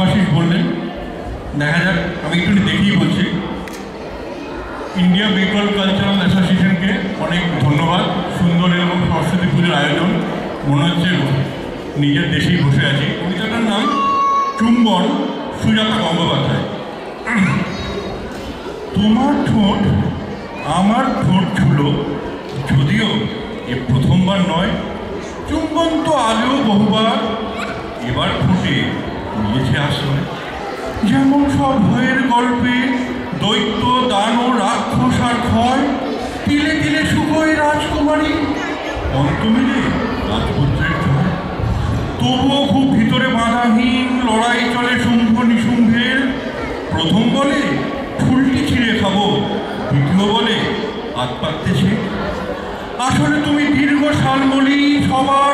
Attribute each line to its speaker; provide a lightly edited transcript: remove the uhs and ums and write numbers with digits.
Speaker 1: শুভাশিস বললেন, দেখা যাক, আমি একটু দেখেই বলছি। ইন্ডিয়া বেঙ্গল কালচারাল অ্যাসোসিয়েশনকে অনেক ধন্যবাদ। সুন্দর এবং সরস্বতী পুজোর আয়োজন, মনে হচ্ছে নিজের দেশেই বসে আছি। কবিতাটার নাম চুম্বন, সুজাতা গঙ্গোপাধ্যায়। তোমার ঠোঁট আমার ঠোঁট ছুলো, যদিও এ প্রথমবার নয়। চুম্বন তো আগেও বহুবার, এবার ঠোঁটে নিয়েছে আশ্রয়। যেমন সব ভয়ের গল্পে দৈত্য দানব রাক্ষস আর ক্ষয়, তিলে তিলে শুকোয় রাজকুমারী, অন্ত মিলে রাজপুত্রের জয়। তবুও খুব ভিতরে বাধাহীন লড়াই চলে শুম্ভ নিশুম্ভের। প্রথম বলে ফুলটি ছিঁড়ে খাবো, দ্বিতীয় বলে হাত পাততেছে। আসলে তুমি দীর্ঘ সালমলি, সবার